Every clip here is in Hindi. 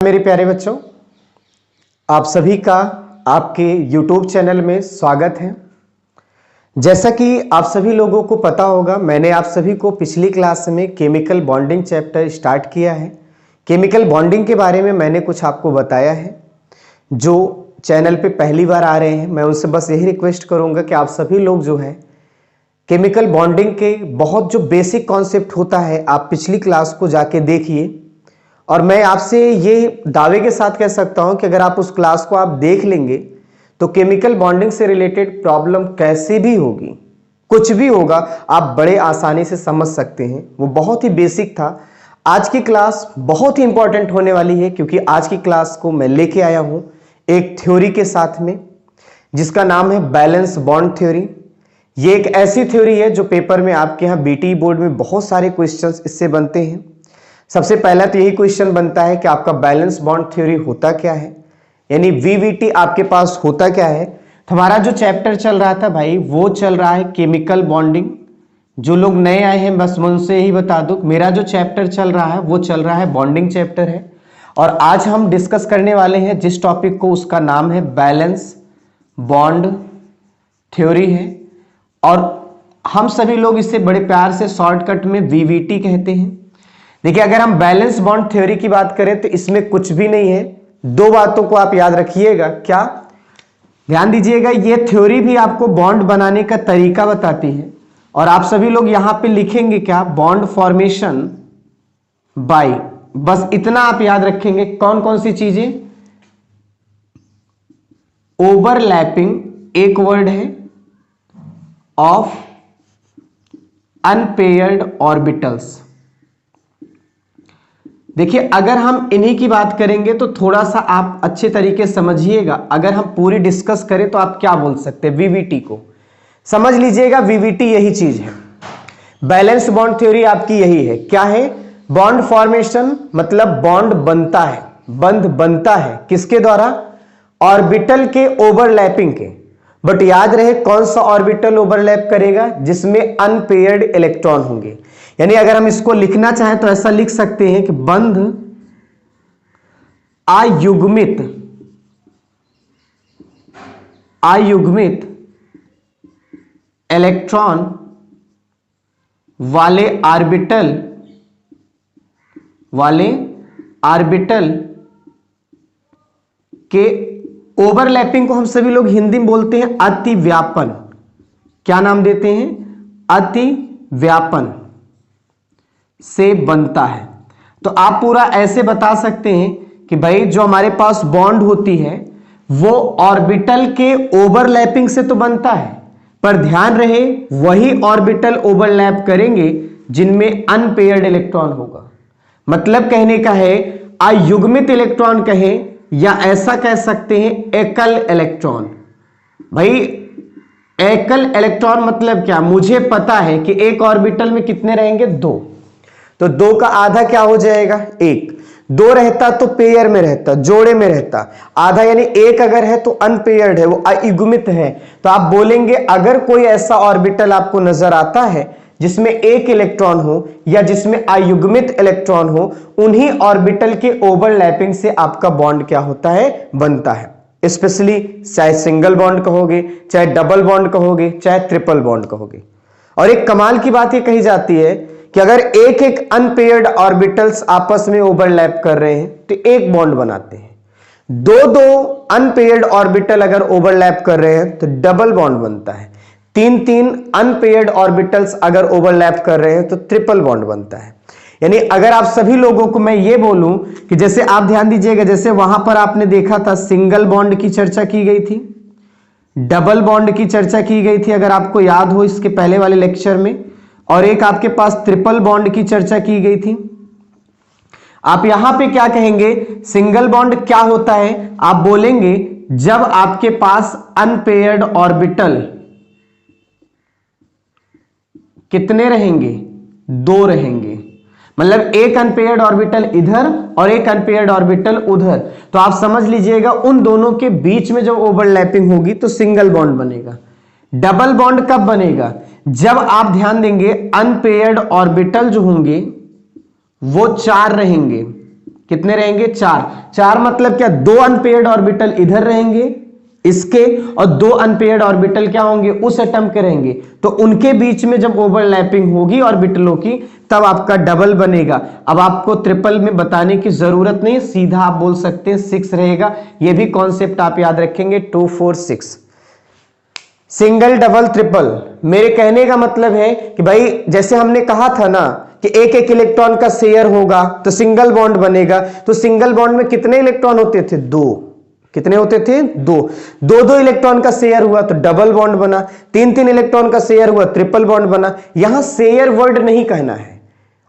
मेरे प्यारे बच्चों, आप सभी का आपके YouTube चैनल में स्वागत है। जैसा कि आप सभी लोगों को पता होगा, मैंने आप सभी को पिछली क्लास में केमिकल बॉन्डिंग चैप्टर स्टार्ट किया है। केमिकल बॉन्डिंग के बारे में मैंने कुछ आपको बताया है। जो चैनल पे पहली बार आ रहे हैं, मैं उनसे बस यही रिक्वेस्ट करूंगा कि आप सभी लोग जो है केमिकल बॉन्डिंग के बहुत जो बेसिक कॉन्सेप्ट होता है, आप पिछली क्लास को जाके देखिए। और मैं आपसे ये दावे के साथ कह सकता हूं कि अगर आप उस क्लास को आप देख लेंगे तो केमिकल बॉन्डिंग से रिलेटेड प्रॉब्लम कैसे भी होगी, कुछ भी होगा, आप बड़े आसानी से समझ सकते हैं। वो बहुत ही बेसिक था। आज की क्लास बहुत ही इंपॉर्टेंट होने वाली है, क्योंकि आज की क्लास को मैं लेके आया हूं एक थ्योरी के साथ में, जिसका नाम है बैलेंस बॉन्ड थ्योरी। ये एक ऐसी थ्योरी है जो पेपर में आपके यहाँ बीटी बोर्ड में बहुत सारे क्वेश्चंस इससे बनते हैं। सबसे पहला तो यही क्वेश्चन बनता है कि आपका बैलेंस बॉन्ड थ्योरी होता क्या है, यानी वीवीटी आपके पास होता क्या है। तो हमारा जो चैप्टर चल रहा था भाई, वो चल रहा है केमिकल बॉन्डिंग। जो लोग नए आए हैं बस मैं उनसे यही बता दूं, मेरा जो चैप्टर चल रहा है वो चल रहा है बॉन्डिंग चैप्टर है। और आज हम डिस्कस करने वाले हैं जिस टॉपिक को, उसका नाम है बैलेंस बॉन्ड थ्योरी है। और हम सभी लोग इसे बड़े प्यार से शॉर्टकट में वीवीटी कहते हैं। देखिए, अगर हम बैलेंस बॉन्ड थ्योरी की बात करें तो इसमें कुछ भी नहीं है। दो बातों को आप याद रखिएगा। क्या? ध्यान दीजिएगा, ये थ्योरी भी आपको बॉन्ड बनाने का तरीका बताती है। और आप सभी लोग यहां पे लिखेंगे क्या? बॉन्ड फॉर्मेशन बाय, बस इतना आप याद रखेंगे। कौन कौन सी चीजें? ओवरलैपिंग एक वर्ड है, ऑफ अनपेयर्ड ऑर्बिटल्स। देखिए, अगर हम इन्हीं की बात करेंगे तो थोड़ा सा आप अच्छे तरीके समझिएगा। अगर हम पूरी डिस्कस करें तो आप क्या बोल सकते हैं? वीवीटी को समझ लीजिएगा। वीवीटी यही चीज है, बैलेंस बॉन्ड थ्योरी आपकी यही है। क्या है? बॉन्ड फॉर्मेशन, मतलब बॉन्ड बनता है, बंध बनता है किसके द्वारा? ऑर्बिटल के ओवरलैपिंग के। बट याद रहे, कौन सा ऑर्बिटल ओवरलैप करेगा? जिसमें अनपेयर्ड इलेक्ट्रॉन होंगे। यानी अगर हम इसको लिखना चाहें तो ऐसा लिख सकते हैं कि बंध अयुग्मित इलेक्ट्रॉन वाले ऑर्बिटल के ओवरलैपिंग को हम सभी लोग हिंदी में बोलते हैं अतिव्यापन। क्या नाम देते हैं? अतिव्यापन से बनता है। तो आप पूरा ऐसे बता सकते हैं कि भाई जो हमारे पास बॉन्ड होती है वो ऑर्बिटल के ओवरलैपिंग से तो बनता है, पर ध्यान रहे वही ऑर्बिटल ओवरलैप करेंगे जिनमें अनपेयर्ड इलेक्ट्रॉन होगा। मतलब कहने का है अयुग्मित इलेक्ट्रॉन कहें, या ऐसा कह सकते हैं एकल इलेक्ट्रॉन। भाई एकल इलेक्ट्रॉन मतलब क्या? मुझे पता है कि एक ऑर्बिटल में कितने रहेंगे? दो। तो दो का आधा क्या हो जाएगा? एक। दो रहता तो पेयर में रहता, जोड़े में रहता। आधा यानी एक अगर है तो अनपेयर्ड है, वो अयुग्मित है। तो आप बोलेंगे अगर कोई ऐसा ऑर्बिटल आपको नजर आता है जिसमें एक इलेक्ट्रॉन हो या जिसमें अयुग्मित इलेक्ट्रॉन हो, उन्हीं ऑर्बिटल के ओवरलैपिंग से आपका बॉन्ड क्या होता है? बनता है। स्पेशली चाहे सिंगल बॉन्ड कहोगे, चाहे डबल बॉन्ड कहोगे, चाहे ट्रिपल बॉन्ड कहोगे। और एक कमाल की बात ये कही जाती है कि अगर एक एक अनपेयर्ड ऑर्बिटल्स आपस में ओवरलैप कर रहे हैं तो एक बॉन्ड बनाते हैं। दो दो अनपेयर्ड ऑर्बिटल अगर ओवरलैप कर रहे हैं तो डबल बॉन्ड बनता है। तीन तीन अनपेयर्ड ऑर्बिटल्स अगर ओवरलैप कर रहे हैं तो ट्रिपल बॉन्ड बनता है। यानी अगर आप सभी लोगों को मैं ये बोलूं कि जैसे आप ध्यान दीजिएगा, जैसे वहां पर आपने देखा था सिंगल बॉन्ड की चर्चा की गई थी, डबल बॉन्ड की चर्चा की गई थी, अगर आपको याद हो इसके पहले वाले लेक्चर में, और एक आपके पास ट्रिपल बॉन्ड की चर्चा की गई थी। आप यहां पे क्या कहेंगे? सिंगल बॉन्ड क्या होता है? आप बोलेंगे जब आपके पास अनपेयर्ड ऑर्बिटल कितने रहेंगे? दो रहेंगे। मतलब एक अनपेयर्ड ऑर्बिटल इधर और एक अनपेयर्ड ऑर्बिटल उधर। तो आप समझ लीजिएगा उन दोनों के बीच में जब ओवरलैपिंग होगी तो सिंगल बॉन्ड बनेगा। डबल बॉन्ड कब बनेगा? जब आप ध्यान देंगे अनपेयर्ड ऑर्बिटल जो होंगे वो चार रहेंगे, कितने रहेंगे? 4। 4 मतलब क्या? 2 अनपेयर्ड ऑर्बिटल इधर रहेंगे इसके, और 2 अनपेयर्ड ऑर्बिटल क्या होंगे? उस एटम के रहेंगे। तो उनके बीच में जब ओवरलैपिंग होगी ऑर्बिटलों की, तब आपका डबल बनेगा। अब आपको ट्रिपल में बताने की जरूरत नहीं, सीधा आप बोल सकते हैं 6 रहेगा। यह भी कॉन्सेप्ट आप याद रखेंगे, 2 4 6। Single, double, triple. मेरे कहने का मतलब है कि भाई जैसे हमने कहा था ना कि एक एक इलेक्ट्रॉन का शेयर होगा तो सिंगल बॉन्ड बनेगा। तो सिंगल बॉन्ड में कितने इलेक्ट्रॉन होते थे? 2। कितने होते थे? 2। 2 इलेक्ट्रॉन का शेयर हुआ तो डबल बॉन्ड बना। 3 इलेक्ट्रॉन का शेयर हुआ, ट्रिपल बॉन्ड बना। यहां शेयर वर्ड नहीं कहना है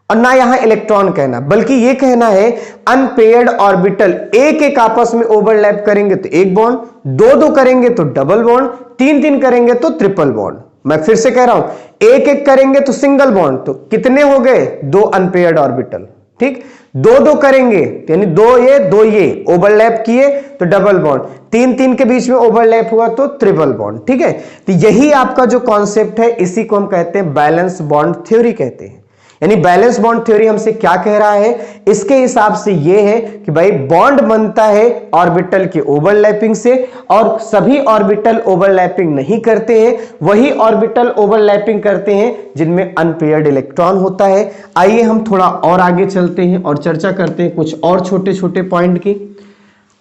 और ना यहां इलेक्ट्रॉन कहना, बल्कि यह कहना है अनपेयर्ड ऑर्बिटल एक एक आपस में ओवरलैप करेंगे तो एक बॉन्ड, 2 करेंगे तो डबल बॉन्ड, 3 करेंगे तो ट्रिपल बॉन्ड। मैं फिर से कह रहा हूं, एक एक करेंगे तो सिंगल बॉन्ड, तो कितने हो गए? 2 अनपेयर्ड ऑर्बिटल। ठीक, 2 करेंगे यानी 2 ये ओवरलैप किए तो डबल बॉन्ड, 3 के बीच में ओवरलैप हुआ तो ट्रिपल बॉन्ड। ठीक है, तो यही आपका जो कॉन्सेप्ट है, इसी को हम कहते हैं बैलेंस बॉन्ड थ्योरी कहते हैं। यानी बैलेंस बॉन्ड थ्योरी हमसे क्या कह रहा है? इसके हिसाब से यह है कि भाई बॉन्ड बनता है ऑर्बिटल के ओवरलैपिंग से, और सभी ऑर्बिटल ओवरलैपिंग नहीं करते हैं, वही ऑर्बिटल ओवरलैपिंग करते हैं जिनमें अनपेयर्ड इलेक्ट्रॉन होता है। आइए हम थोड़ा और आगे चलते हैं और चर्चा करते हैं कुछ और छोटे छोटे पॉइंट की।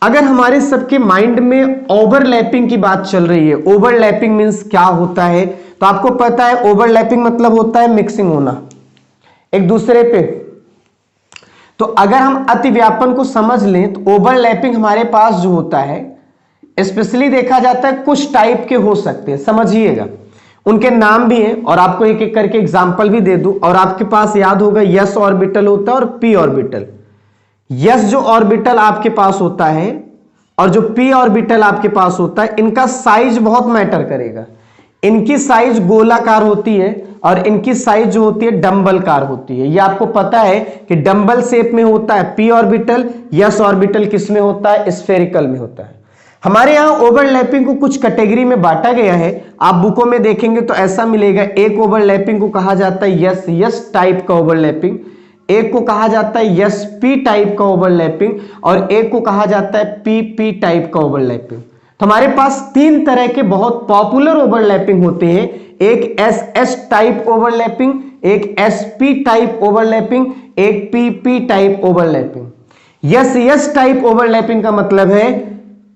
अगर हमारे सबके माइंड में ओवरलैपिंग की बात चल रही है, ओवरलैपिंग मींस क्या होता है, तो आपको पता है ओवरलैपिंग मतलब होता है मिक्सिंग होना एक दूसरे पे। तो अगर हम अतिव्यापन को समझ लें तो ओवरलैपिंग हमारे पास जो होता है, स्पेशली देखा जाता है कुछ टाइप के हो सकते हैं, समझिएगा। उनके नाम भी हैं और आपको एक एक करके एग्जांपल भी दे दूं, और आपके पास याद होगा यस ऑर्बिटल होता है और पी ऑर्बिटल। यस जो ऑर्बिटल आपके पास होता है और जो पी ऑर्बिटल आपके पास होता है, इनका साइज बहुत मैटर करेगा। इनकी साइज गोलाकार होती है और इनकी साइज जो होती है डंबलकार होती है। ये आपको पता है कि डंबल शेप में होता है पी ऑर्बिटल, यस ऑर्बिटल किस में होता है? स्फेरिकल में होता है। हमारे यहां ओवरलैपिंग को कुछ कैटेगरी में बांटा गया है, आप बुकों में देखेंगे तो ऐसा मिलेगा। एक ओवरलैपिंग को कहा जाता है यस यस टाइप का ओवरलैपिंग, एक को कहा जाता है यस पी टाइप का ओवरलैपिंग, और एक को कहा जाता है पी पी टाइप का ओवरलैपिंग। तो हमारे पास 3 तरह के बहुत पॉपुलर ओवरलैपिंग होते हैं, एक एस एस टाइप ओवरलैपिंग, एक एस पी टाइप ओवरलैपिंग, एक P P type overlapping. Yes yes type overlapping का मतलब है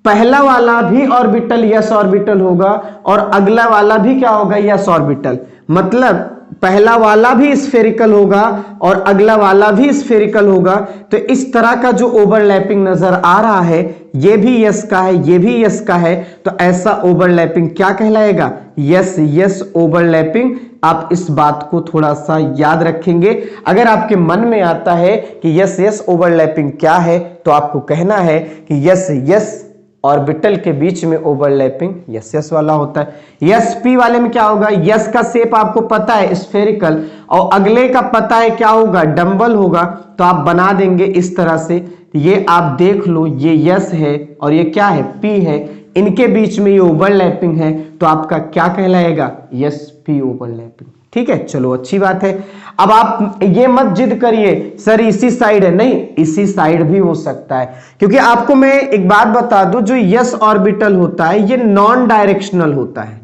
पहला वाला भी ऑर्बिटल यस ऑर्बिटल होगा और अगला वाला भी क्या होगा? Yes orbital. मतलब पहला वाला भी स्फेरिकल होगा और अगला वाला भी स्फेरिकल होगा। तो इस तरह का जो ओवरलैपिंग नजर आ रहा है, ये भी यस का है, ये भी यस का है, तो ऐसा ओवरलैपिंग क्या कहलाएगा? Yes yes overlapping. आप इस बात को थोड़ा सा याद रखेंगे। अगर आपके मन में आता है कि यस यस ओवरलैपिंग क्या है, तो आपको कहना है कि यस यस ऑर्बिटल के बीच में ओवरलैपिंग यस यस वाला होता है। यस पी वाले में क्या होगा? यस का शेप आपको पता है स्फेरिकल, और अगले का पता है क्या होगा? डंबल होगा। तो आप बना देंगे इस तरह से। ये आप देख लो, ये यस है और ये क्या है? पी है। इनके बीच में ये ओवरलैपिंग है, तो आपका क्या कहलाएगा? Yes P overlapping. ठीक है, चलो अच्छी बात है। अब आप ये मत जिद करिए सर इसी साइड है, नहीं, इसी साइड भी हो सकता है। क्योंकि आपको मैं एक बात बता दूं, जो यस ऑर्बिटल होता है ये नॉन डायरेक्शनल होता है।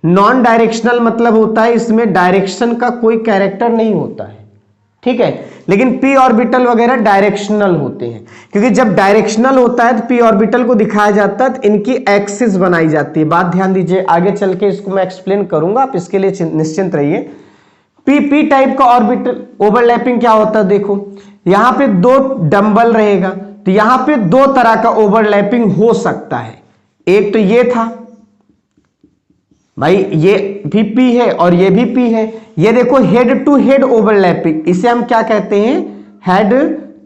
नॉन डायरेक्शनल मतलब होता है इसमें डायरेक्शन का कोई कैरेक्टर नहीं होता है। ठीक है, लेकिन पी ऑर्बिटल वगैरह डायरेक्शनल होते हैं। क्योंकि जब डायरेक्शनल होता है तो पी ऑर्बिटल को दिखाया जाता है, तो इनकी एक्सिस बनाई जाती है। बात ध्यान दीजिए, आगे चल के इसको मैं एक्सप्लेन करूंगा, आप इसके लिए निश्चिंत रहिए। पी पी टाइप का ऑर्बिटल ओवरलैपिंग क्या होता है? देखो यहां पे 2 डंबल रहेगा, तो यहां पे 2 तरह का ओवरलैपिंग हो सकता है। एक तो ये था भाई, ये भी पी है और ये भी पी है। ये देखो हेड टू हेड ओवरलैपिंग, इसे हम क्या कहते हैं? Head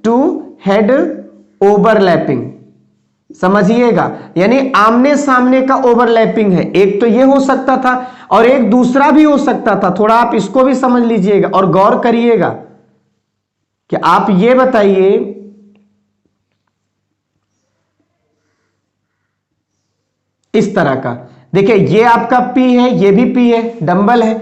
to head overlapping. समझिएगा, यानी आमने सामने का ओवरलैपिंग है। एक तो ये हो सकता था और एक दूसरा भी हो सकता था। थोड़ा आप इसको भी समझ लीजिएगा और गौर करिएगा कि आप ये बताइए, इस तरह का देखिए, ये आपका पी है, ये भी पी है, डंबल है।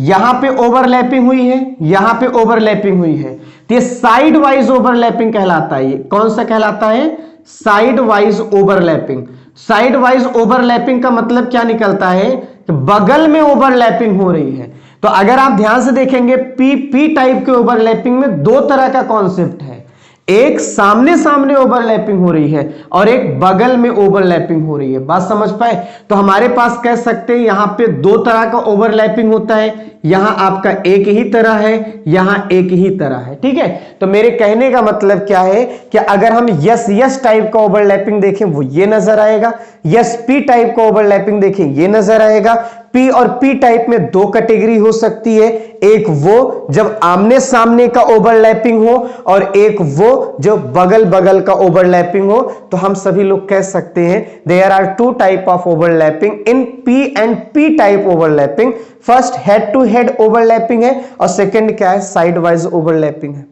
यहां पे ओवरलैपिंग हुई है, यहां पे ओवरलैपिंग हुई है, तो ये साइड वाइज ओवरलैपिंग कहलाता है। ये कौन सा कहलाता है? Side wise overlapping. Side wise overlapping का मतलब क्या निकलता है कि बगल में ओवरलैपिंग हो रही है। तो अगर आप ध्यान से देखेंगे पी टाइप के ओवरलैपिंग में दो तरह का कॉन्सेप्ट है, एक सामने सामने ओवरलैपिंग हो रही है और एक बगल में ओवरलैपिंग हो रही है। बात समझ पाए? तो हमारे पास कह सकते हैं यहां पे दो तरह का ओवरलैपिंग होता है, यहां आपका एक ही तरह है, यहां एक ही तरह है। ठीक है, तो मेरे कहने का मतलब क्या है कि अगर हम यस यस टाइप का ओवरलैपिंग देखें वो ये नजर आएगा, यस पी टाइप का ओवरलैपिंग देखें ये नजर आएगा। पी और पी टाइप में दो कैटेगरी हो सकती है, एक वो जब आमने सामने का ओवरलैपिंग हो और एक वो जो बगल बगल का ओवरलैपिंग हो। तो हम सभी लोग कह सकते हैं there are two type of overlapping in P and P type overlapping. First head to head overlapping है और सेकंड क्या है? साइड वाइज ओवरलैपिंग है।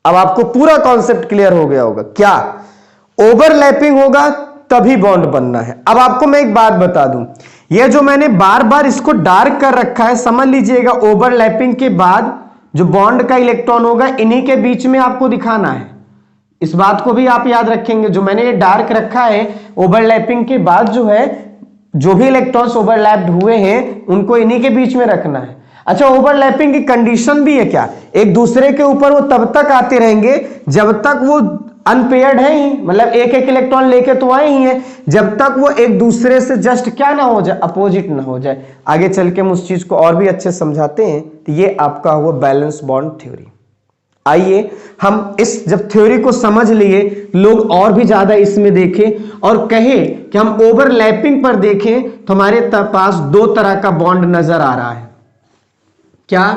अब आपको पूरा कॉन्सेप्ट क्लियर हो गया होगा। क्या ओवरलैपिंग होगा तभी बॉन्ड बनना है। अब आपको मैं एक बात बता दूं, ये जो मैंने बार बार इसको डार्क कर रखा है, समझ लीजिएगा ओवरलैपिंग के बाद जो बॉन्ड का इलेक्ट्रॉन होगा इन्हीं के बीच में आपको दिखाना है। इस बात को भी आप याद रखेंगे, जो मैंने ये डार्क रखा है ओवरलैपिंग के बाद जो है जो भी इलेक्ट्रॉन्स ओवरलैप्ड हुए हैं उनको इन्हीं के बीच में रखना है। अच्छा, ओवरलैपिंग की कंडीशन भी है क्या? एक दूसरे के ऊपर वो तब तक आते रहेंगे जब तक वो अनपेयर्ड है ही, मतलब एक एक इलेक्ट्रॉन लेके तो आए ही हैं, जब तक वो एक दूसरे से जस्ट क्या ना हो जाए, अपोजिट ना हो जाए। आगे चल के हम उस चीज को और भी अच्छे समझाते हैं। तो ये आपका हुआ बैलेंस बॉन्ड थ्योरी। आइए हम इस जब थ्योरी को समझ लिए, लोग और भी ज्यादा इसमें देखें और कहे कि हम ओवरलैपिंग पर देखें तो हमारे पास दो तरह का बॉन्ड नजर आ रहा है। क्या?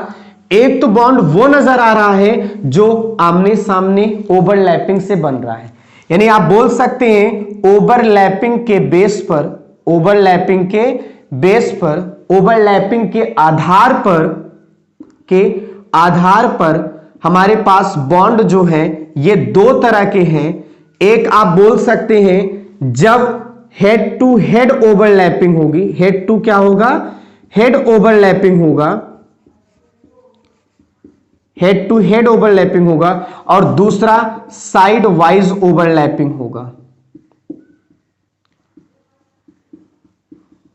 एक तो बॉन्ड वो नजर आ रहा है जो आमने सामने ओवरलैपिंग से बन रहा है, यानी आप बोल सकते हैं ओवरलैपिंग के बेस पर, ओवरलैपिंग के बेस पर, ओवरलैपिंग के आधार पर हमारे पास बॉन्ड जो है ये दो तरह के हैं। एक आप बोल सकते हैं जब हेड टू हेड ओवरलैपिंग होगी, हेड टू क्या होगा? हेड ओवरलैपिंग होगा, हेड टू हेड ओवरलैपिंग होगा, और दूसरा साइड वाइज ओवरलैपिंग होगा।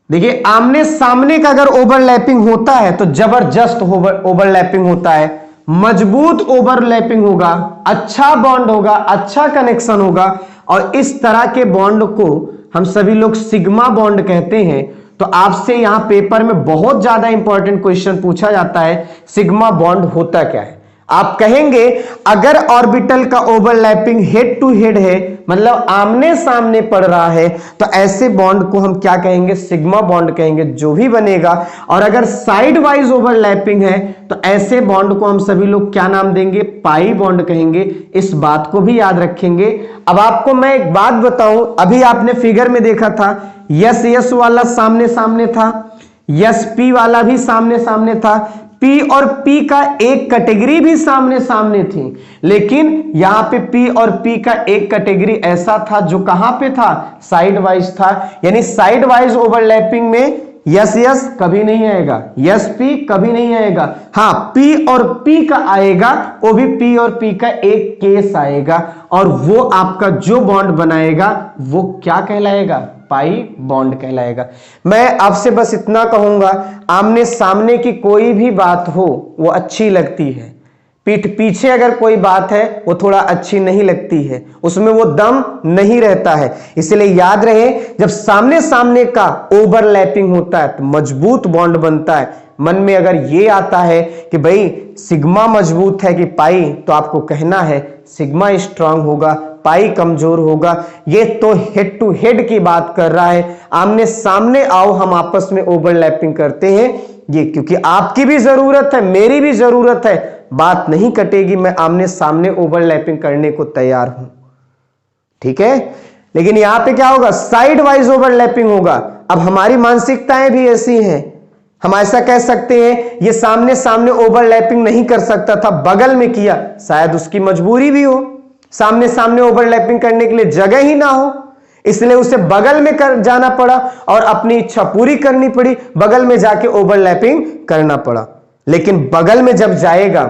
देखिए आमने सामने का अगर ओवरलैपिंग होता है तो जबरदस्त ओवरलैपिंग होता है, मजबूत ओवरलैपिंग होगा, अच्छा बॉन्ड होगा, अच्छा कनेक्शन होगा, और इस तरह के बॉन्ड को हम सभी लोग सिग्मा बॉन्ड कहते हैं। तो आपसे यहां पेपर में बहुत ज्यादा इंपॉर्टेंट क्वेश्चन पूछा जाता है, सिग्मा बॉन्ड होता क्या है? आप कहेंगे अगर ऑर्बिटल का ओवरलैपिंग हेड टू हेड है, मतलब आमने सामने पड़ रहा है, तो ऐसे बॉन्ड को हम क्या कहेंगे? सिग्मा बॉन्ड कहेंगे, जो भी बनेगा। और अगर साइड वाइज ओवरलैपिंग है तो ऐसे बॉन्ड को हम सभी लोग क्या नाम देंगे? पाई बॉन्ड कहेंगे। इस बात को भी याद रखेंगे। अब आपको मैं एक बात बताऊं, अभी आपने फिगर में देखा था यस यस वाला सामने सामने था, यस पी वाला भी सामने सामने था, पी और पी का एक कैटेगरी भी सामने सामने थी, लेकिन यहां पे पी और पी का एक कैटेगरी ऐसा था जो कहां पे था? साइड वाइज था। यानी साइड वाइज ओवरलैपिंग में यस यस कभी नहीं आएगा, यस पी कभी नहीं आएगा। हाँ, पी और पी का आएगा, वो भी पी और पी का एक केस आएगा, और वो आपका जो बॉन्ड बनाएगा वो क्या कहलाएगा? पाई बॉन्ड कहलाएगा। मैं आपसे बस इतना कहूंगा, आमने सामने की कोई भी बात हो वो अच्छी लगती है, पीठ पीछे अगर कोई बात है वो थोड़ा अच्छी नहीं लगती है, उसमें वो दम नहीं रहता है। इसलिए याद रहे जब सामने सामने का ओवरलैपिंग होता है तो मजबूत बॉन्ड बनता है। मन में अगर ये आता है कि भाई सिग्मा मजबूत है कि पाई, तो आपको कहना है सिग्मा स्ट्रांग होगा, पाई कमजोर होगा। ये तो हेड टू हेड की बात कर रहा है, आमने सामने आओ हम आपस में ओवरलैपिंग करते हैं, ये क्योंकि आपकी भी जरूरत है, मेरी भी जरूरत है, बात नहीं कटेगी, मैं आमने सामने ओवरलैपिंग करने को तैयार हूं। ठीक है, लेकिन यहां पे क्या होगा? साइड वाइज ओवरलैपिंग होगा। अब हमारी मानसिकताएं भी ऐसी हैं, हम ऐसा कह सकते हैं ये सामने सामने ओवरलैपिंग नहीं कर सकता था, बगल में किया, शायद उसकी मजबूरी भी हो, सामने सामने ओवरलैपिंग करने के लिए जगह ही ना हो, इसलिए उसे बगल में कर जाना पड़ा और अपनी इच्छा पूरी करनी पड़ी, बगल में जाके ओवरलैपिंग करना पड़ा। लेकिन बगल में जब जाएगा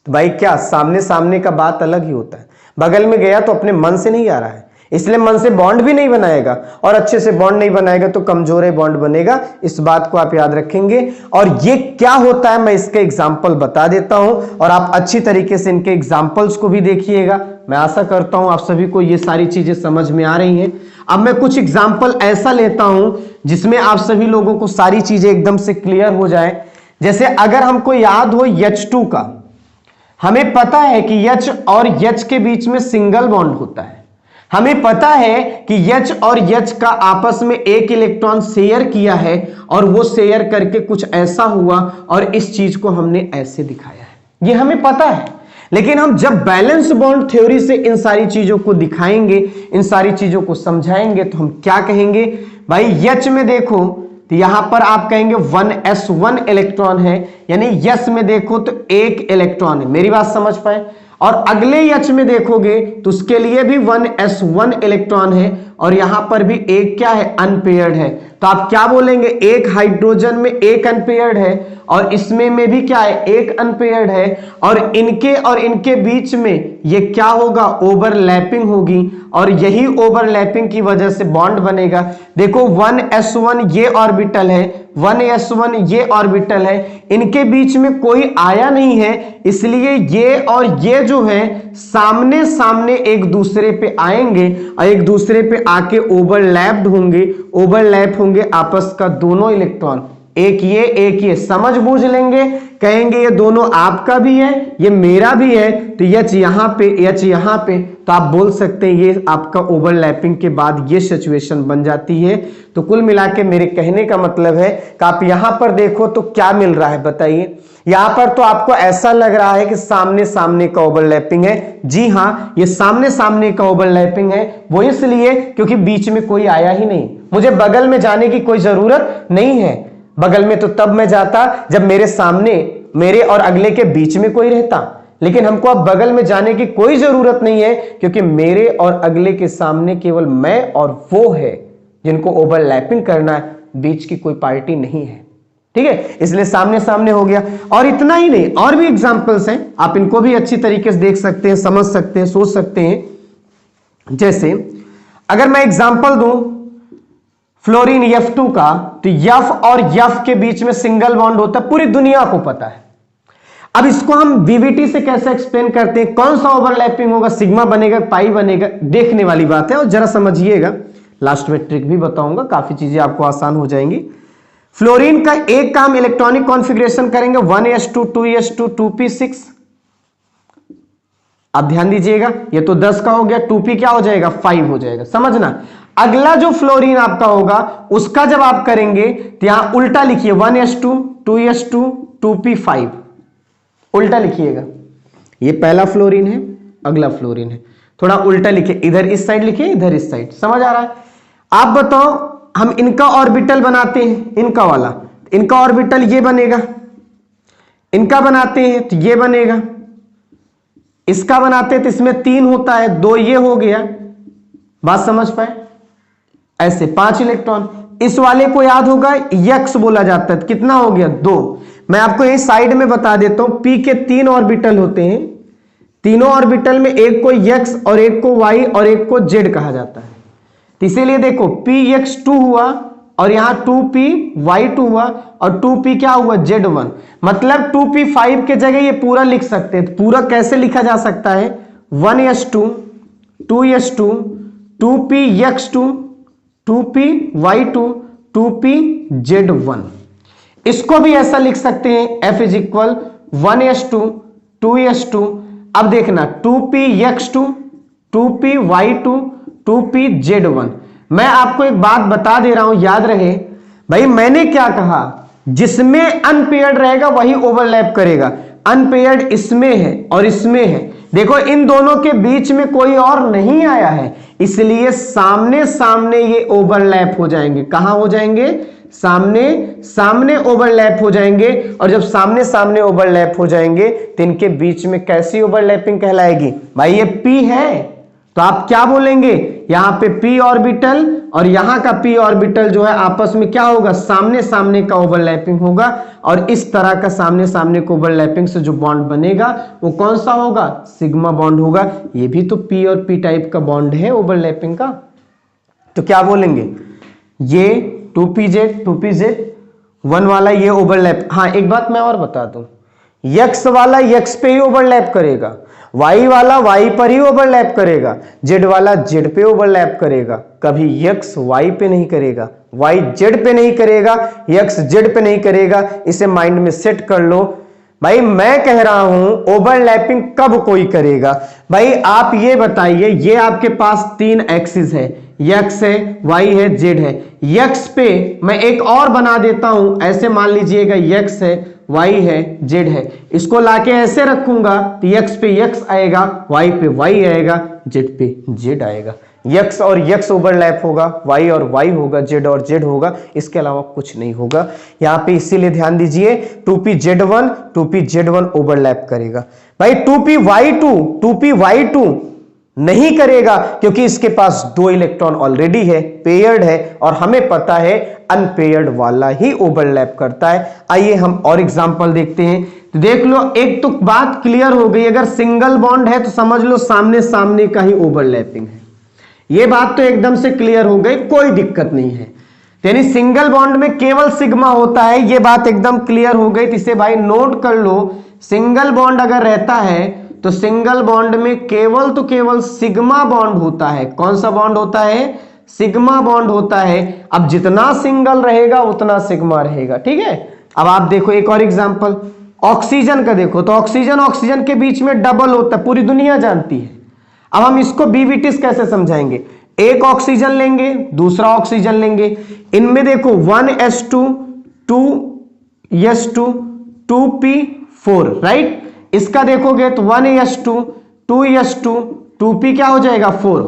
तो भाई क्या सामने सामने का बात अलग ही होता है। बगल में गया तो अपने मन से नहीं आ रहा है, इसलिए मन से बॉन्ड भी नहीं बनाएगा, और अच्छे से बॉन्ड नहीं बनाएगा तो कमजोर बॉन्ड बनेगा। इस बात को आप याद रखेंगे। और ये क्या होता है मैं इसके एग्जाम्पल बता देता हूं, और आप अच्छी तरीके से इनके एग्जाम्पल्स को भी देखिएगा। मैं आशा करता हूं आप सभी को ये सारी चीजें समझ में आ रही हैं। अब मैं कुछ एग्जाम्पल ऐसा लेता हूं जिसमें आप सभी लोगों को सारी चीजें एकदम से क्लियर हो जाए। जैसे अगर हमको याद हो H2 का, हमें पता है कि H और H के बीच में सिंगल बॉन्ड होता है। हमें पता है कि H और H का आपस में एक इलेक्ट्रॉन शेयर किया है, और वो शेयर करके कुछ ऐसा हुआ, और इस चीज को हमने ऐसे दिखाया है। ये हमें पता है, लेकिन हम जब बैलेंस बॉन्ड थ्योरी से इन सारी चीजों को दिखाएंगे, इन सारी चीजों को समझाएंगे, तो हम क्या कहेंगे भाई, H में देखो तो यहां पर आप कहेंगे 1s1 इलेक्ट्रॉन है, यानी S में देखो तो एक इलेक्ट्रॉन है। मेरी बात समझ पाए? और अगले H में देखोगे तो उसके लिए भी 1s1 इलेक्ट्रॉन है, और यहां पर भी एक क्या है, अनपेयर्ड है। तो आप क्या बोलेंगे, एक हाइड्रोजन में एक अनपेयर्ड है, और इसमें में भी क्या है, एक अनपेयर्ड है, और इनके बीच में ये क्या होगा, ओवरलैपिंग होगी, और यही ओवरलैपिंग की वजह से बॉन्ड बनेगा। देखो 1s1 ये ऑर्बिटल है, 1s1 ये ऑर्बिटल है, इनके बीच में कोई आया नहीं है, इसलिए ये और ये जो है सामने सामने एक दूसरे पे आएंगे, और एक दूसरे पे आके ओवरलैप्ड होंगे, ओवरलैप होंगे आपस का दोनों इलेक्ट्रॉन, एक ये समझ बूझ लेंगे, कहेंगे ये दोनों आपका भी है, ये मेरा भी है, तो H यहां पे, H यहां पे, तो आप बोल सकते हैं ये आपका ओवरलैपिंग के बाद ये सिचुएशन बन जाती है। तो कुल मिला के मेरे कहने का मतलब है कि आप यहां पर देखो तो क्या मिल रहा है, बताइए। यहां पर तो आपको ऐसा लग रहा है कि सामने सामने का ओवरलैपिंग है। जी हां, ये सामने सामने का ओवरलैपिंग है, वो इसलिए क्योंकि बीच में कोई आया ही नहीं। मुझे बगल में जाने की कोई जरूरत नहीं है, बगल में तो तब मैं जाता जब मेरे सामने, मेरे और अगले के बीच में कोई रहता, लेकिन हमको अब बगल में जाने की कोई जरूरत नहीं है, क्योंकि मेरे और अगले के सामने केवल मैं और वो है जिनको ओवरलैपिंग करना है, बीच की कोई पार्टी नहीं है। ठीक है, इसलिए सामने सामने हो गया। और इतना ही नहीं, और भी एग्जांपल्स हैं, आप इनको भी अच्छी तरीके से देख सकते हैं, समझ सकते हैं, सोच सकते हैं। जैसे अगर मैं एग्जांपल दूं फ्लोरीन F2 का, तो F और F के बीच में सिंगल बॉन्ड होता है, पूरी दुनिया को पता है। अब इसको हम VVT से कैसे एक्सप्लेन करते हैं, कौन सा ओवरलैपिंग होगा, सिग्मा बनेगा, पाई बनेगा, देखने वाली बात है, और जरा समझिएगा। लास्ट में ट्रिक भी बताऊंगा, काफी चीजें आपको आसान हो जाएंगी। फ्लोरीन का एक काम इलेक्ट्रॉनिक कॉन्फ़िगरेशन करेंगे 1s2 2s2 2p6। आप ध्यान दीजिएगा, ये तो 10 का हो गया, 2p क्या हो जाएगा, 5 हो जाएगा, समझना। अगला जो फ्लोरीन आपका होगा उसका जब आप करेंगे तो यहां उल्टा लिखिए 1s2 2s2 2p5, उल्टा लिखिएगा। ये पहला फ्लोरीन है, अगला फ्लोरीन है, थोड़ा उल्टा लिखिए, इधर इस साइड लिखिए, इधर इस साइड, समझ आ रहा है? आप बताओ, हम इनका ऑर्बिटल बनाते हैं, इनका वाला, इनका ऑर्बिटल ये बनेगा, इनका बनाते हैं तो ये बनेगा, इसका बनाते हैं तो इसमें 3 होता है, 2 ये हो गया, बात समझ पाए? ऐसे 5 इलेक्ट्रॉन। इस वाले को याद होगा यक्स बोला जाता है, कितना हो गया, 2। मैं आपको यही साइड में बता देता हूं, p के 3 ऑर्बिटल होते हैं, तीनों ऑर्बिटल में एक को x और एक को y और एक को z कहा जाता है। तो इसीलिए देखो px2 हुआ, और यहां 2py2 हुआ, और 2p क्या हुआ, z1, मतलब 2p5 के जगह ये पूरा लिख सकते हैं। तो पूरा कैसे लिखा जा सकता है, 1s2 2s2 2px2 2py2 2pz1। इसको भी ऐसा लिख सकते हैं, F is equal 1s2 2s2, अब देखना 2px2 2py2 2pz1। मैं आपको एक बात बता दे रहा हूं, याद रहे भाई, मैंने क्या कहा, जिसमें अनपेयर्ड रहेगा वही ओवरलैप करेगा। अनपेयर्ड इसमें है और इसमें है, देखो इन दोनों के बीच में कोई और नहीं आया है, इसलिए सामने सामने ये ओवरलैप हो जाएंगे। कहां हो जाएंगे, सामने सामने ओवरलैप हो जाएंगे। और जब सामने सामने ओवरलैप हो जाएंगे तो इनके बीच में कैसी ओवरलैपिंग कहलाएगी, भाई ये p है, तो आप क्या बोलेंगे, यहां पे p ऑर्बिटल और यहां का p ऑर्बिटल जो है आपस में क्या होगा, सामने सामने का ओवरलैपिंग होगा, और इस तरह का सामने सामने का ओवरलैपिंग से जो बॉन्ड बनेगा वो कौन सा होगा, सिग्मा बॉन्ड होगा। ये भी तो p और p टाइप का बॉन्ड है ओवरलैपिंग का। तो क्या बोलेंगे, ये 2pz 2pz 1 वाला ये ओवरलैप। हाँ एक बात मैं और बता दूं, x वाला x पे ही ओवरलैप करेगा, y वाला y पर ही ओवरलैप करेगा, z वाला z पे ओवरलैप करेगा, कभी x y पे नहीं करेगा, y z पे नहीं करेगा, x z पे नहीं करेगा। इसे माइंड में सेट कर लो। भाई मैं कह रहा हूं ओवरलैपिंग कब कोई करेगा, भाई आप ये बताइए, ये आपके पास 3 एक्सिस है, x है, y है, z है। x पे मैं एक और बना देता हूं, ऐसे मान लीजिएगा x है, y है, z है, इसको लाके ऐसे रखूंगा तो x पे x आएगा, y पे y आएगा, z पे z आएगा। x और x ओवरलैप होगा, y और y होगा, z और z होगा, इसके अलावा कुछ नहीं होगा यहां पे। इसीलिए ध्यान दीजिए 2pz1 2pz1 ओवरलैप करेगा। भाई 2py2 2py2 नहीं करेगा, क्योंकि इसके पास 2 इलेक्ट्रॉन ऑलरेडी है, पेयर्ड है, और हमें पता है अनपेयर्ड वाला ही ओवरलैप करता है। आइए हम और एग्जांपल देखते हैं। तो देख लो, एक तो बात क्लियर हो गई, अगर सिंगल बॉन्ड है तो समझ लो सामने सामने का ही ओवरलैपिंग है। ये बात तो एकदम से क्लियर हो गई, कोई दिक्कत नहीं है। यानी सिंगल बॉन्ड में केवल सिग्मा होता है, ये बात एकदम क्लियर हो गई। तो इसे भाई नोट कर लो, सिंगल बॉन्ड अगर रहता है तो सिंगल बॉन्ड में केवल तो केवल सिग्मा बॉन्ड होता है। कौन सा बॉन्ड होता है, सिग्मा बॉन्ड होता है। अब जितना सिंगल रहेगा उतना सिग्मा रहेगा, ठीक है। अब आप देखो एक और एग्जांपल, ऑक्सीजन का देखो, तो ऑक्सीजन ऑक्सीजन के बीच में डबल होता है, पूरी दुनिया जानती है। अब हम इसको बीवीटीज कैसे समझाएंगे, एक ऑक्सीजन लेंगे, दूसरा ऑक्सीजन लेंगे, इनमें देखो 1s2 2s2 2p4, राइट। इसका देखोगे तो 1s2 2s2 2p क्या हो जाएगा 4।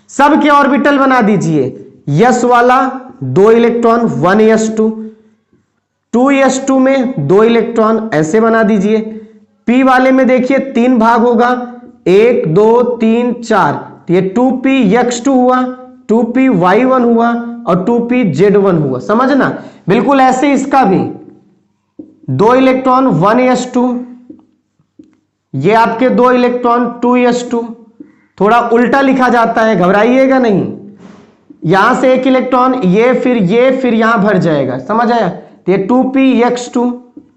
सब के ऑर्बिटल बना दीजिए, यस वाला 2 इलेक्ट्रॉन 1s2, 2s2 में 2 इलेक्ट्रॉन ऐसे बना दीजिए, p वाले में देखिए 3 भाग होगा, 1 2 3 4, तो ये 2px2 हुआ, 2py1 हुआ और 2pz1 हुआ। समझना, बिल्कुल ऐसे इसका भी 2 इलेक्ट्रॉन 1s2, ये आपके 2 इलेक्ट्रॉन 2s2, थोड़ा उल्टा लिखा जाता है, घबराइएगा नहीं। यहां से एक इलेक्ट्रॉन ये फिर यहां भर जाएगा, समझ आया। तो ये 2px2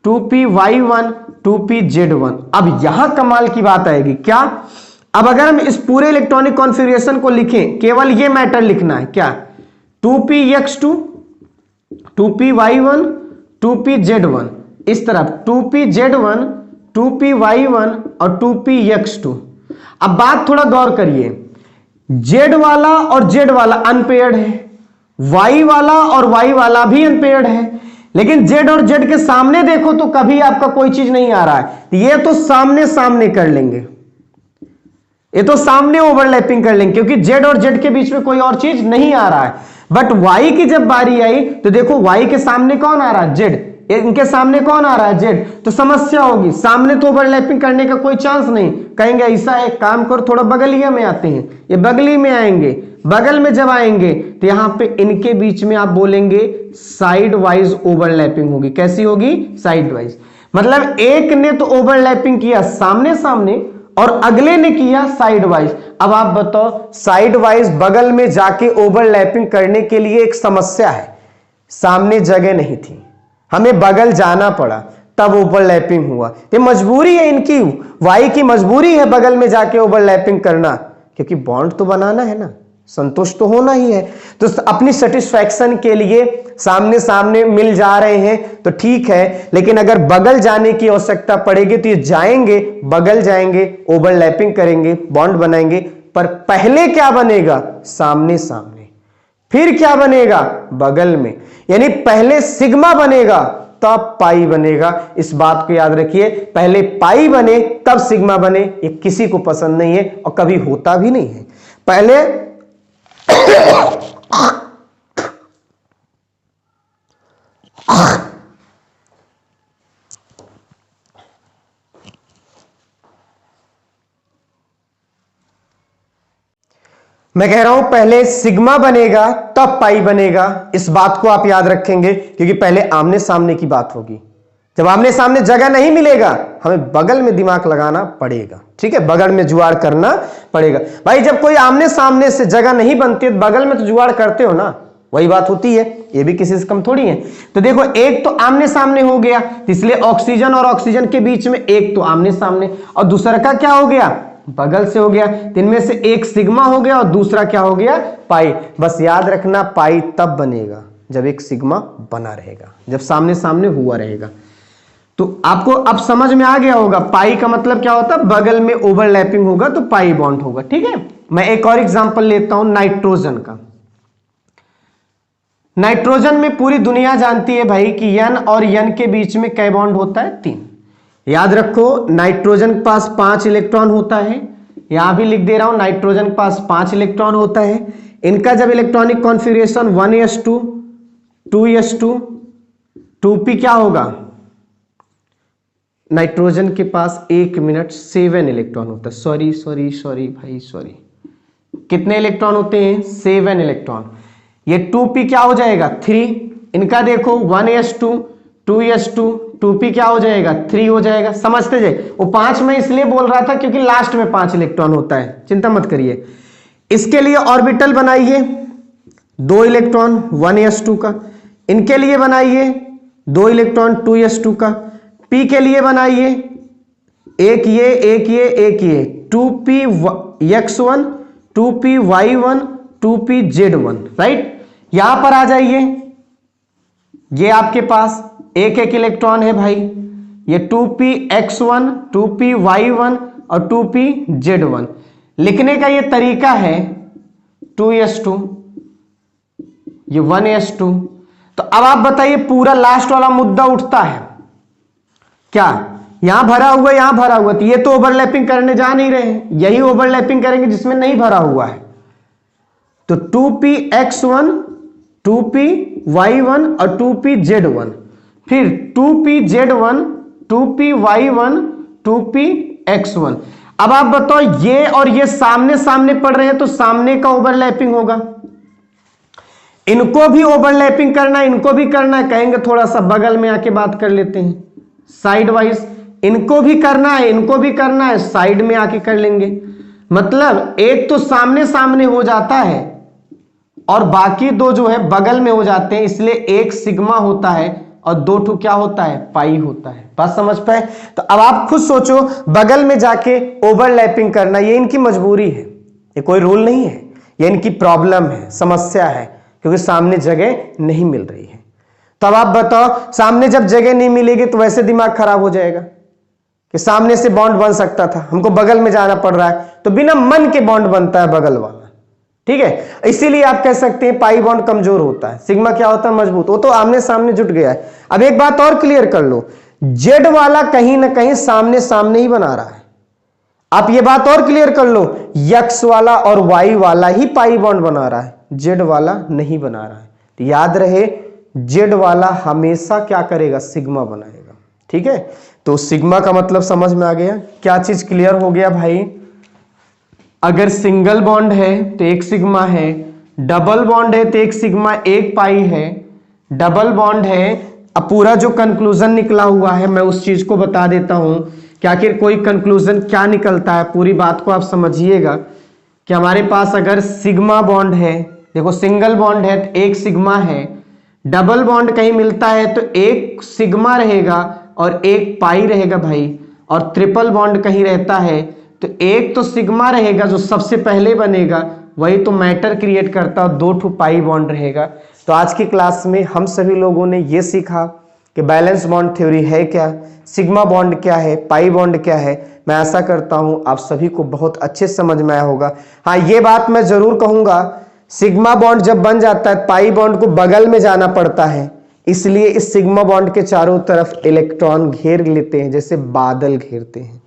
2py1 2pz1। अब यहां कमाल की बात आएगी, क्या, अब अगर हम इस पूरे इलेक्ट्रॉनिक कॉन्फ़िगरेशन को लिखें, केवल ये मैटर लिखना है, क्या, 2px2 2py1 2pz1, इस तरफ 2pz1 2py1 और 2px2। अब बात थोड़ा गौर करिए, z वाला और z वाला अनपेयर्ड है, y वाला और y वाला भी अनपेयर्ड है, लेकिन z और z के सामने देखो तो कभी आपका कोई चीज नहीं आ रहा है। ये तो सामने सामने कर लेंगे, ये तो सामने ओवरलैपिंग कर लेंगे, क्योंकि z और z के बीच में कोई और चीज नहीं आ रहा है। बट y की जब बारी आई तो देखो y के सामने कौन आ रहा है, z, इनके सामने कौन आ रहा है, z, तो समस्या होगी, सामने तो ओवरलैपिंग करने का कोई चांस नहीं। कहेंगे ऐसा है, काम करो थोड़ा बगलिया में आते हैं, ये बगली में आएंगे, बगल में जब आएंगे तो यहां पे इनके बीच में आप बोलेंगे साइड वाइज ओवरलैपिंग होगी। कैसी होगी, साइड वाइज, मतलब एक ने तो ओवरलैपिंग किया सामने सामने और अगले ने किया साइड वाइज। अब आप बताओ, साइड वाइज बगल में जाके ओवरलैपिंग करने के लिए एक समस्या है, सामने जगह नहीं थी, हमें बगल जाना पड़ा, तब ओवरलैपिंग हुआ। ये मजबूरी है इनकी, वाई की मजबूरी है बगल में जाके ओवरलैपिंग करना, क्योंकि बॉन्ड तो बनाना है ना, संतुष्ट तो होना ही है। तो अपनी सेटिस्फैक्शन के लिए सामने सामने मिल जा रहे हैं तो ठीक है, लेकिन अगर बगल जाने की आवश्यकता पड़ेगी तो ये जाएंगे, बगल जाएंगे, ओवरलैपिंग करेंगे, बॉन्ड बनाएंगे, पर पहले क्या बनेगा, सामने सामने, फिर क्या बनेगा, बगल में, यानी पहले सिग्मा बनेगा तब पाई बनेगा। इस बात को याद रखिए, पहले पाई बने तब सिग्मा बने, ये किसी को पसंद नहीं है और कभी होता भी नहीं है। पहले मैं कह रहा हूं पहले सिग्मा बनेगा तब पाई बनेगा। इस बात को आप याद रखेंगे, क्योंकि पहले आमने सामने की बात होगी। जब आमने सामने जगह नहीं मिलेगा, हमें बगल में दिमाग लगाना पड़ेगा, ठीक है, बगल में जुगाड़ करना पड़ेगा। भाई जब कोई आमने सामने से जगह नहीं बनती तो बगल में तो जुगाड़ करते हो ना, वही बात होती है। ये भी किसी से कम थोड़ी है। तो देखो एक तो आमने सामने हो गया, इसलिए ऑक्सीजन और ऑक्सीजन के बीच में एक तो आमने सामने, और दूसरा का क्या हो गया, बगल से हो गया। इनमें से एक सिग्मा हो गया और दूसरा क्या हो गया, पाई। बस याद रखना पाई तब बनेगा जब एक सिग्मा बना रहेगा, जब सामने सामने हुआ रहेगा। तो आपको अब समझ में आ गया होगा पाई का मतलब क्या होता है, बगल में ओवरलैपिंग होगा तो पाई बॉन्ड होगा, ठीक है। मैं एक और एग्जांपल लेता हूं नाइट्रोजन का। नाइट्रोजन में पूरी दुनिया जानती है भाई कि N और N के बीच में कै बॉन्ड होता है, 3। याद रखो नाइट्रोजन के पास 5 इलेक्ट्रॉन होता है। यहां भी लिख दे रहा हूं नाइट्रोजन के पास 5 इलेक्ट्रॉन होता है। इनका जब electronic configuration 1s2 2s2 2p क्या होगा, नाइट्रोजन के पास 1 मिनट 7 इलेक्ट्रॉन होता है। सॉरी भाई सॉरी, कितने इलेक्ट्रॉन होते हैं, 7 इलेक्ट्रॉन। ये 2p क्या हो जाएगा, 3। इनका देखो 1s2 2s2 2p क्या हो जाएगा, 3 हो जाएगा। समझते जाए, वो 5 में इसलिए बोल रहा था क्योंकि लास्ट में 5 इलेक्ट्रॉन होता है, चिंता मत करिए। इसके लिए ऑर्बिटल बनाइए 2 इलेक्ट्रॉन 1s2 का। इनके लिए बनाइए 2 इलेक्ट्रॉन 2s2 का। p के लिए बनाइए एक ये 2px1 2py1 2pz1, राइट। यहां पर आ जाइए, ये आपके पास एक इलेक्ट्रॉन है भाई, ये 2px1 2py1 और 2pz1। लिखने का ये तरीका है 2s2 ये 1s2। तो अब आप बताइए पूरा लास्ट वाला मुद्दा उठता है क्या, यहां भरा हुआ यहां भरा हुआ, तो ये तो ओवरलैपिंग करने जा नहीं रहे हैं, यही ओवरलैपिंग करेंगे जिसमें नहीं भरा हुआ है। तो 2px1 2py1 और 2pz1, फिर 2pz1 2py1 2px1। अब आप बताओ ये और ये सामने सामने पड़ रहे हैं तो सामने का ओवरलैपिंग होगा, इनको भी ओवरलैपिंग करना है, इनको भी करना है। कहेंगे थोड़ा सा बगल में आके बात कर लेते हैं, साइड वाइज इनको भी करना है, इनको भी करना है, साइड में आके कर लेंगे। मतलब एक तो सामने सामने हो जाता है और बाकी दो जो है बगल में हो जाते हैं, इसलिए एक सिग्मा होता है और 2 ठो क्या होता है, पाई होता है। बात समझ पाए। तो अब आप खुद सोचो, बगल में जाके ओवरलैपिंग करना ये इनकी मजबूरी है, ये कोई रूल नहीं है, ये इनकी प्रॉब्लम है, समस्या है, क्योंकि सामने जगह नहीं मिल रही है। तो अब आप बताओ सामने जब जगह नहीं मिलेगी तो वैसे दिमाग खराब हो जाएगा कि सामने से बॉन्ड बन सकता था, हमको बगल में जाना पड़ रहा है, तो बिना मन के बॉन्ड बनता है बगल वाला, ठीक है। इसीलिए आप कह सकते हैं पाई बॉन्ड कमजोर होता है, सिग्मा क्या होता है, मजबूत। वो तो आमने सामने जुट गया है। अब एक बात और क्लियर कर लो, जेड वाला कहीं ना कहीं सामने सामने ही बना रहा है। आप ये बात और क्लियर कर लो, यक्स वाला और वाई वाला ही पाई बॉन्ड बना रहा है, जेड वाला नहीं बना रहा है। तो याद रहे जेड वाला हमेशा क्या करेगा, सिग्मा बनाएगा, ठीक है। तो सिग्मा का मतलब समझ में आ गया, क्या चीज क्लियर हो गया भाई। अगर सिंगल बॉन्ड है तो एक सिग्मा है, डबल बॉन्ड है तो एक सिग्मा एक पाई है, डबल बॉन्ड है। अब पूरा जो कंक्लूजन निकला हुआ है मैं उस चीज को बता देता हूं कि आखिर कोई कंक्लूजन क्या निकलता है, पूरी बात को आप समझिएगा कि हमारे पास अगर सिग्मा बॉन्ड है, देखो सिंगल बॉन्ड है तो एक सिग्मा है, डबल बॉन्ड कहीं मिलता है तो एक सिग्मा रहेगा और एक पाई रहेगा भाई, और ट्रिपल बॉन्ड कहीं रहता है तो एक तो सिग्मा रहेगा जो सबसे पहले बनेगा, वही तो मैटर क्रिएट करता है, 2 ठो पाई बॉन्ड रहेगा। तो आज की क्लास में हम सभी लोगों ने ये सीखा कि बैलेंस बॉन्ड थ्योरी है क्या, सिग्मा बॉन्ड क्या है, पाई बॉन्ड क्या है। मैं आशा करता हूं आप सभी को बहुत अच्छे समझ में आया होगा। हाँ ये बात मैं जरूर कहूंगा, सिग्मा बॉन्ड जब बन जाता है पाई बॉन्ड को बगल में जाना पड़ता है, इसलिए इस सिग्मा बॉन्ड के चारों तरफ इलेक्ट्रॉन घेर लेते हैं, जैसे बादल घेरते हैं।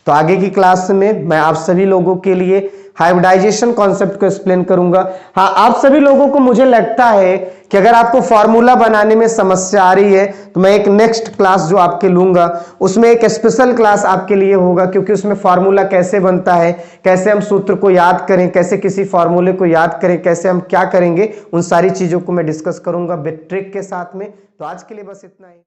तो आगे की क्लास में मैं आप सभी लोगों के लिए हाइब्रिडाइजेशन कॉन्सेप्ट को एक्सप्लेन करूंगा। हाँ, आप सभी लोगों को मुझे लगता है कि अगर आपको फॉर्मूला बनाने में समस्या आ रही है तो मैं एक नेक्स्ट क्लास जो आपके लूंगा उसमें एक स्पेशल क्लास आपके लिए होगा, क्योंकि उसमें फॉर्मूला कैसे बनता है, कैसे हम सूत्र को याद करें, कैसे किसी फॉर्मूले को याद करें, कैसे हम क्या करेंगे, उन सारी चीजों को मैं डिस्कस करूंगा विद ट्रिक के साथ में। तो आज के लिए बस इतना ही।